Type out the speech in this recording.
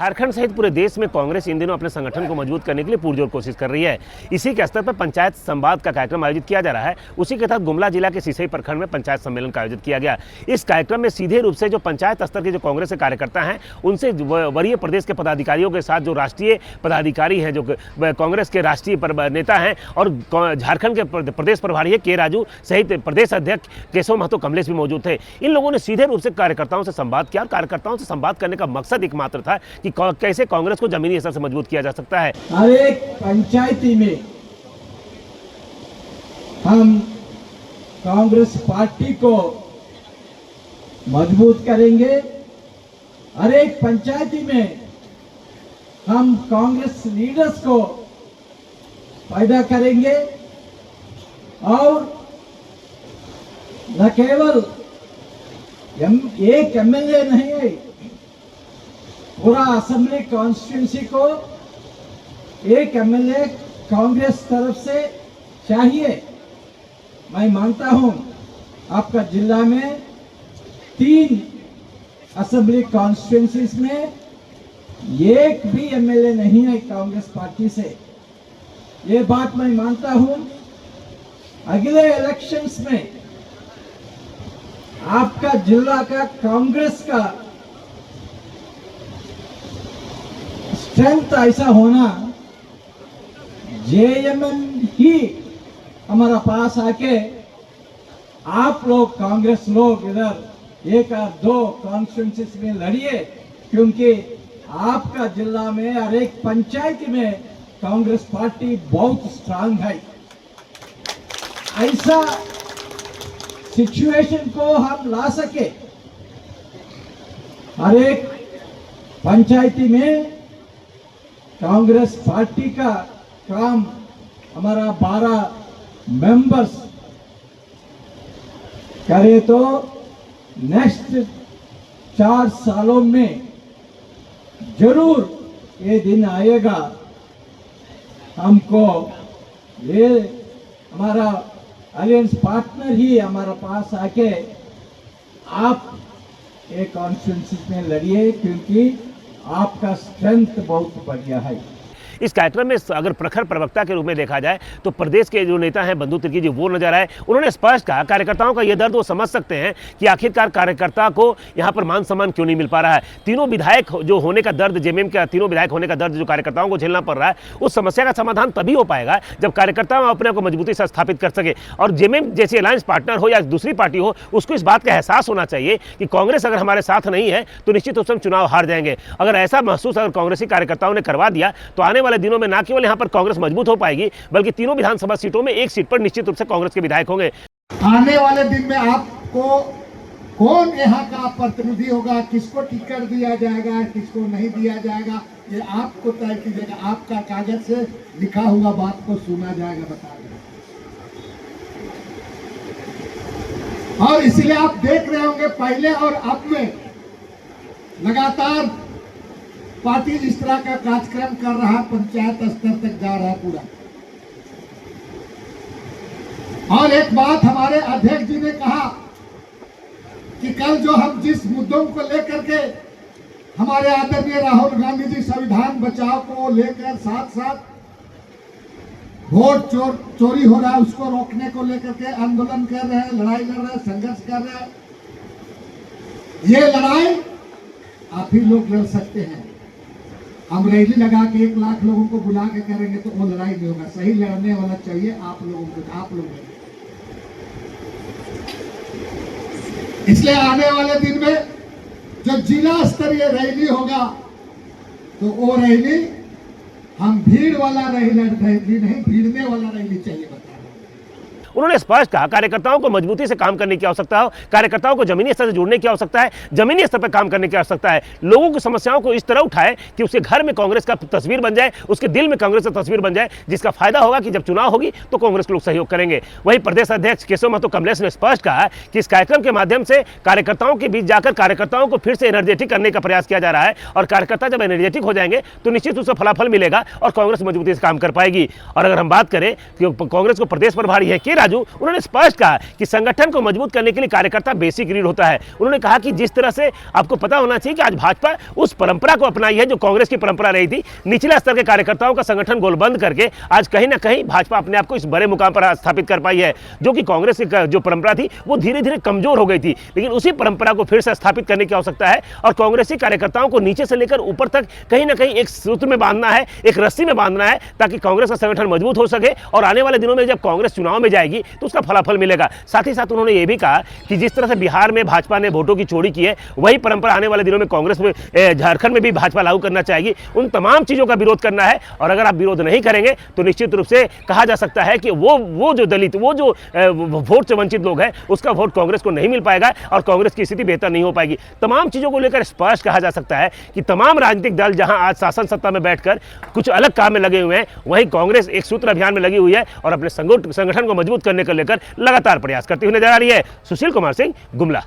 झारखंड सहित पूरे देश में कांग्रेस इन दिनों अपने संगठन को मजबूत करने के लिए पुरजोर कोशिश कर रही है। इसी के स्तर पर पंचायत संवाद का कार्यक्रम आयोजित किया जा रहा है। उसी के तहत गुमला जिला के सिसई प्रखंड में पंचायत सम्मेलन का आयोजित किया गया। इस कार्यक्रम में सीधे रूप से जो पंचायत स्तर के जो कांग्रेस के कार्यकर्ता हैं, उनसे वरीय प्रदेश के पदाधिकारियों के साथ जो राष्ट्रीय पदाधिकारी हैं, जो कांग्रेस के राष्ट्रीय नेता हैं और झारखंड के प्रदेश प्रभारी है के राजू सहित प्रदेश अध्यक्ष केशव महतो कमलेश भी मौजूद थे। इन लोगों ने सीधे रूप से कार्यकर्ताओं से संवाद किया और कार्यकर्ताओं से संवाद करने का मकसद एकमात्र था कि कैसे कांग्रेस को जमीनी स्तर से मजबूत किया जा सकता है। हर एक पंचायती में हम कांग्रेस पार्टी को मजबूत करेंगे। हर एक पंचायती में हम कांग्रेस लीडर्स को पैदा करेंगे और न केवल एक एमएलए नहीं है, पूरा असेंबली कॉन्स्टिट्यूंसी को एक एमएलए कांग्रेस तरफ से चाहिए। मैं मानता हूं आपका जिला में 3 असेंबली कॉन्स्टिट्यूंसीज में एक भी एमएलए नहीं है कांग्रेस पार्टी से। ये बात मैं मानता हूं। अगले इलेक्शंस में आपका जिला का कांग्रेस का स्ट्रेंथ ऐसा होना, जेएमएम ही हमारा पास आके आप लोग कांग्रेस लोग इधर 1 या 2 कॉन्स्टिट्यूंसीज में लड़िए, क्योंकि आपका जिला में हर एक पंचायत में कांग्रेस पार्टी बहुत स्ट्रांग है। ऐसा सिचुएशन को हम ला सके। हर एक पंचायती में कांग्रेस पार्टी का काम हमारा 12 मेंबर्स करे तो नेक्स्ट 4 सालों में जरूर ये दिन आएगा। हमको ये हमारा अलायंस पार्टनर ही हमारा पास आके आप एक कॉन्फ्रेंस में लड़िए, क्योंकि आपका स्ट्रेंथ बहुत बढ़िया है। इस कार्यक्रम में अगर प्रखर प्रवक्ता के रूप में देखा जाए तो प्रदेश के जो नेता हैं बंधु तिर्की जी, वो नजर आए। उन्होंने स्पष्ट कहा कार्यकर्ताओं का ये दर्द वो समझ सकते हैं कि आखिरकार कार्यकर्ता को यहाँ पर मान सम्मान क्यों नहीं मिल पा रहा है। तीनों विधायक जो होने का दर्द, जेएमएम का तीनों विधायक होने का दर्द जो कार्यकर्ताओं को झेलना पड़ रहा है, उस समस्या का समाधान तभी हो पाएगा जब कार्यकर्ता अपने आप को मजबूती से स्थापित कर सके। और जेएमएम जैसी अलायंस पार्टनर हो या दूसरी पार्टी हो, उसको इस बात का एहसास होना चाहिए कि कांग्रेस अगर हमारे साथ नहीं है तो निश्चित रूप से हम चुनाव हार जाएंगे। अगर ऐसा महसूस अगर कांग्रेसी कार्यकर्ताओं ने करवा दिया तो आने वाले दिनों में न केवल यहाँ पर कांग्रेस मजबूत हो पाएगी, बल्कि तीनों विधानसभा सीटों में एक सीट पर निश्चित रूप से कांग्रेस के विधायक होंगे। आने वाले दिन में आपको कौन यहाँ का प्रतिनिधि होगा, किसको टिकट दिया जाएगा, किसको नहीं दिया जाएगा, ये आपको तय कीजिएगा। आपका कागज से लिखा हुआ बात को सुना जाएगा, बताएगा। और इसलिए आप देख रहे होंगे पहले और अब में लगातार पार्टी इस तरह का कार्यक्रम कर रहा है, पंचायत स्तर तक जा रहा है पूरा। और एक बात हमारे अध्यक्ष जी ने कहा कि कल जो हम जिस मुद्दों को लेकर के हमारे आदरणीय राहुल गांधी जी संविधान बचाओ को लेकर साथ साथ वोट चोरी हो रहा है उसको रोकने को लेकर के आंदोलन कर रहे हैं, लड़ाई लड़ रहे हैं, संघर्ष कर रहे हैं। ये लड़ाई आप ही लोग लड़ सकते हैं। हम रैली लगा के 1 लाख लोगों को बुला के करेंगे तो वो लड़ाई नहीं होगा। सही लड़ने वाला चाहिए आप लोगों को, आप लोग। इसलिए आने वाले दिन में जो जिला स्तरीय रैली होगा तो वो रैली हम भीड़ वाला रैली नहीं, भिड़ने वाला रैली चाहिए। उन्होंने स्पष्ट कहा कार्यकर्ताओं को मजबूती से काम करने की आवश्यकता हो, कार्यकर्ताओं को जमीनी स्तर से जुड़ने की आवश्यकता है, जमीनी स्तर पर काम करने की आवश्यकता है। लोगों की समस्याओं को इस तरह उठाए कि उसके घर में कांग्रेस का तस्वीर बन जाए, उसके दिल में कांग्रेस का तस्वीर बन जाए, जिसका फायदा होगा कि जब चुनाव होगी तो कांग्रेस के लोग सहयोग करेंगे। वहीं प्रदेश अध्यक्ष केशव महतो कमलेश ने स्पष्ट कहा कि इस कार्यक्रम के माध्यम से कार्यकर्ताओं के बीच जाकर कार्यकर्ताओं को फिर से एनर्जेटिक करने का प्रयास किया जा रहा है और कार्यकर्ता जब एनर्जेटिक हो जाएंगे तो निश्चित रूप से फलाफल मिलेगा और कांग्रेस मजबूती से काम कर पाएगी। और अगर हम बात करें कि कांग्रेस को प्रदेश प्रभारी है के राजू, उन्होंने स्पष्ट कहा कि संगठन को मजबूत करने के लिए कार्यकर्ता बेसिक रीड होता है। उन्होंने कहा कि जिस तरह से आपको पता होना चाहिए कि आज भाजपा उस परंपरा को अपनाई है जो कांग्रेस की परंपरा रही थी, निचले स्तर के कार्यकर्ताओं का संगठन गोलबंद करके आज कहीं ना कहीं भाजपा अपने आप को इस बड़े मुकाम पर स्थापित कर पाई है, जो कि कांग्रेस की जो परंपरा थी वो धीरे धीरे कमजोर हो गई थी। लेकिन उसी परंपरा को फिर से स्थापित करने की आवश्यकता है और कांग्रेसी कार्यकर्ताओं को नीचे से लेकर ऊपर तक कहीं ना कहीं एक सूत्र में बांधना है, एक रस्सी में बांधना है, ताकि कांग्रेस का संगठन मजबूत हो सके और आने वाले दिनों में जब कांग्रेस चुनाव में जाएगी तो उसका फलाफल मिलेगा। साथ ही साथ उन्होंने ये भी कहा कि जिस तरह से बिहार में भाजपा ने वोटों की चोरी की है, वही परंपरा आने वाले दिनों में कांग्रेस में झारखंड में भी भाजपा लागू करना चाहेगी। उन तमाम चीजों का विरोध करना है और अगर आप विरोध नहीं करेंगे तो निश्चित रूप से कहा जा सकता है कि वो जो दलित, वो जो वोट से वंचित लोग हैं, उसका वोट कांग्रेस को नहीं मिल पाएगा और कांग्रेस की स्थिति बेहतर नहीं हो पाएगी। तमाम चीजों को लेकर स्पष्ट कहा जा सकता है कि तमाम राजनीतिक दल जहां आज शासन सत्ता में बैठकर कुछ अलग काम में लगे हुए हैं, वहीं कांग्रेस एक सूत्र अभियान में लगी हुई है और अपने संगठन को मजबूत करने को लेकर लगातार प्रयास करती हुई नजर आ रही है। सुशील कुमार सिंह, गुमला।